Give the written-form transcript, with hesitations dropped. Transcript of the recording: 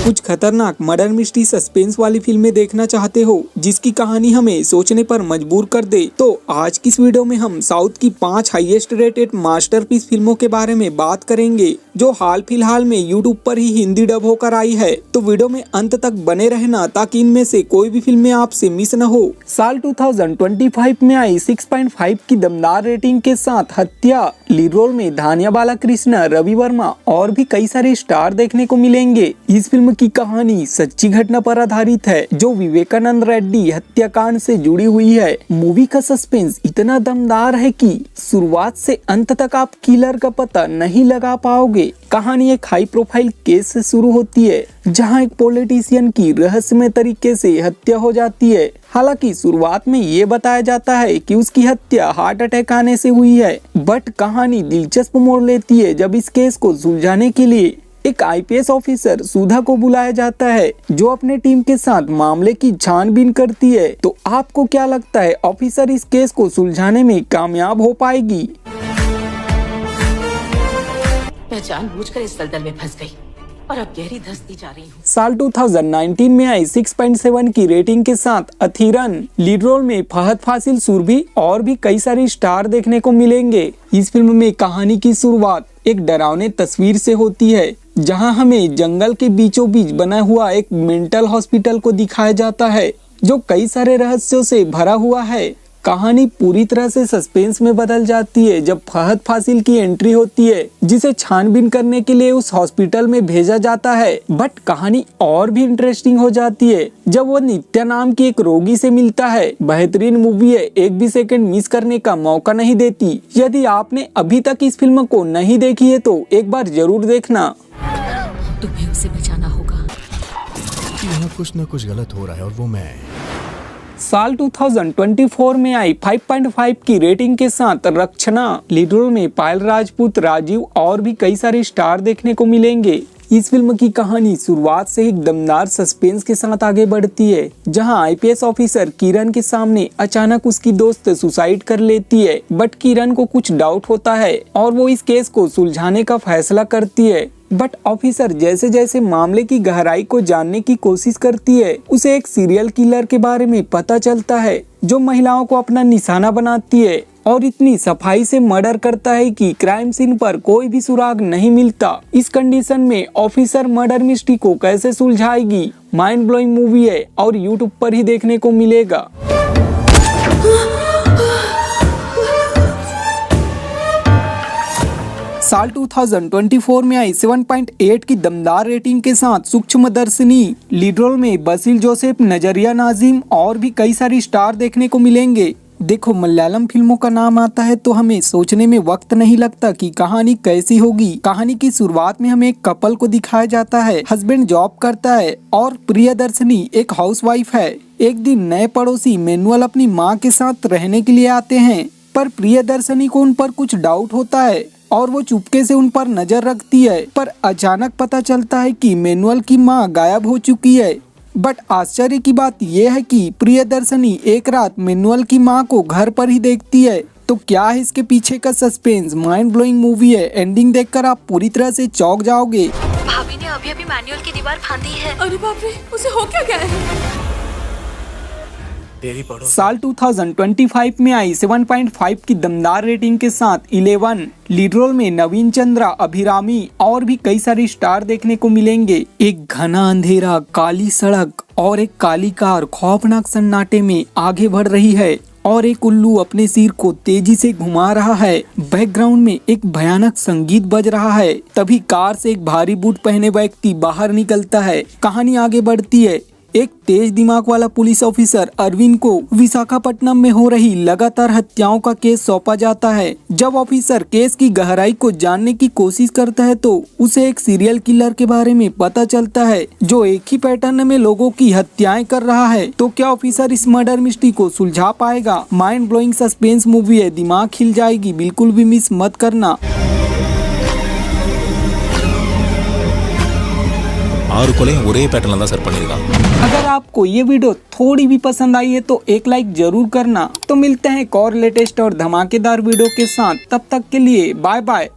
कुछ खतरनाक murder mystery suspense वाली फिल्में देखना चाहते हो जिसकी कहानी हमें सोचने पर मजबूर कर दे, तो आज की इस वीडियो में हम साउथ की 5 हाईएस्ट रेटेड मास्टरपीस फिल्मों के बारे में बात करेंगे जो हाल फिलहाल में यूट्यूब पर ही हिंदी डब होकर आई है। तो वीडियो में अंत तक बने रहना ताकि इनमें से कोई भी फिल्में आपसे मिस न हो। साल 2025 में आई 6.5 की दमदार रेटिंग के साथ हत्या लीड रोल में धान्या बालाकृष्ण, रवि वर्मा और भी कई सारे स्टार देखने को मिलेंगे। इस फिल्म की कहानी सच्ची घटना पर आधारित है जो विवेकानंद रेड्डी हत्याकांड से जुड़ी हुई है। मूवी का सस्पेंस इतना दमदार है कि शुरुआत से अंत तक आप किलर का पता नहीं लगा पाओगे। कहानी एक हाई प्रोफाइल केस से शुरू होती है जहां एक पॉलिटिशियन की रहस्यमय तरीके से हत्या हो जाती है। हालांकि शुरुआत में ये बताया जाता है कि उसकी हत्या हार्ट अटैक आने से हुई है, बट कहानी दिलचस्प मोड़ लेती है जब इस केस को सुलझाने के लिए एक आईपीएस ऑफिसर सुधा को बुलाया जाता है जो अपने टीम के साथ मामले की छानबीन करती है। तो आपको क्या लगता है, ऑफिसर इस केस को सुलझाने में कामयाब हो पाएगी? मैं जानबूझकर इस दलदल में फंस गई और अब गहरी धंसती जा रही हूँ। साल 2019 में आई 6.7 की रेटिंग के साथ अथीरन लीड रोल में फहद फासिल, सुरभि और भी कई सारे स्टार देखने को मिलेंगे। इस फिल्म में कहानी की शुरुआत एक डरावने तस्वीर से होती है जहां हमें जंगल के बीचों बीच बना हुआ एक मेंटल हॉस्पिटल को दिखाया जाता है जो कई सारे रहस्यों से भरा हुआ है। कहानी पूरी तरह से सस्पेंस में बदल जाती है जब फहद फासिल की एंट्री होती है जिसे छानबीन करने के लिए उस हॉस्पिटल में भेजा जाता है। बट कहानी और भी इंटरेस्टिंग हो जाती है जब वो नित्या नाम की एक रोगी से मिलता है। बेहतरीन मूवी है, एक भी सेकंड मिस करने का मौका नहीं देती। यदि आपने अभी तक इस फिल्म को नहीं देखी है तो एक बार जरूर देखना। तुम्हें उसे बचाना होगा। यहाँ कुछ न कुछ गलत हो रहा है और वो मैं। साल 2024 में आई 5.5 की रेटिंग के साथ रक्षणा लीड रोल में पायल राजपूत, राजीव और भी कई सारे स्टार देखने को मिलेंगे। इस फिल्म की कहानी शुरुआत से ही दमदार सस्पेंस के साथ आगे बढ़ती है जहां आईपीएस ऑफिसर किरण के सामने अचानक उसकी दोस्त सुसाइड कर लेती है, बट किरण को कुछ डाउट होता है और वो इस केस को सुलझाने का फैसला करती है। बट ऑफिसर जैसे जैसे मामले की गहराई को जानने की कोशिश करती है उसे एक सीरियल किलर के बारे में पता चलता है जो महिलाओं को अपना निशाना बनाती है और इतनी सफाई से मर्डर करता है कि क्राइम सीन पर कोई भी सुराग नहीं मिलता। इस कंडीशन में ऑफिसर मर्डर मिस्ट्री को कैसे सुलझाएगी? माइंड ब्लोइंग मूवी है और यूट्यूब पर ही देखने को मिलेगा। साल 2024 में आई 7.8 की दमदार रेटिंग के साथ सूक्ष्मदर्शिनी लीड रोल में बसील जोसेफ, नजरिया नाजिम और भी कई सारे स्टार देखने को मिलेंगे। देखो, मलयालम फिल्मों का नाम आता है तो हमें सोचने में वक्त नहीं लगता कि कहानी कैसी होगी। कहानी की शुरुआत में हमें एक कपल को दिखाया जाता है। हस्बैंड जॉब करता है और प्रियदर्शनी एक हाउसवाइफ है। एक दिन नए पड़ोसी मैनुअल अपनी माँ के साथ रहने के लिए आते हैं, पर प्रियदर्शनी को उन पर कुछ डाउट होता है और वो चुपके से उन पर नजर रखती है। पर अचानक पता चलता है कि मैनुअल की माँ गायब हो चुकी है। बट आश्चर्य की बात यह है कि प्रियदर्शनी एक रात मैनुअल की माँ को घर पर ही देखती है। तो क्या है इसके पीछे का सस्पेंस? माइंड ब्लोइंग मूवी है। एंडिंग देखकर आप पूरी तरह से चौंक जाओगे। भाभी ने अभी अभी मैनुअल की दीवार फांदी है। अरे बाप रे, उसे हो क्या गया है? साल 2025 में आई 7.5 की दमदार रेटिंग के साथ 11 लीड रोल में नवीन चंद्रा, अभिरामी और भी कई सारे स्टार देखने को मिलेंगे। एक घना अंधेरा, काली सड़क और एक काली कार खौफनाक सन्नाटे में आगे बढ़ रही है और एक उल्लू अपने सिर को तेजी से घुमा रहा है। बैकग्राउंड में एक भयानक संगीत बज रहा है। तभी कार से एक भारी बूट पहने व्यक्ति बाहर निकलता है। कहानी आगे बढ़ती है। एक तेज दिमाग वाला पुलिस ऑफिसर अरविंद को विशाखापट्टनम में हो रही लगातार हत्याओं का केस सौंपा जाता है। जब ऑफिसर केस की गहराई को जानने की कोशिश करता है तो उसे एक सीरियल किलर के बारे में पता चलता है जो एक ही पैटर्न में लोगों की हत्याएं कर रहा है। तो क्या ऑफिसर इस मर्डर मिस्ट्री को सुलझा पाएगा? माइंड ब्लोइंग सस्पेंस मूवी है, दिमाग हिल जाएगी, बिल्कुल भी मिस मत करना। 6 கொலையும் ஒரே பேட்டர்ன்ல தான் சார் பண்ணிருக்கான்। अगर आपको ये वीडियो थोड़ी भी पसंद आई है तो एक लाइक जरूर करना। तो मिलते हैं एक और लेटेस्ट और धमाकेदार वीडियो के साथ, तब तक के लिए बाय बाय।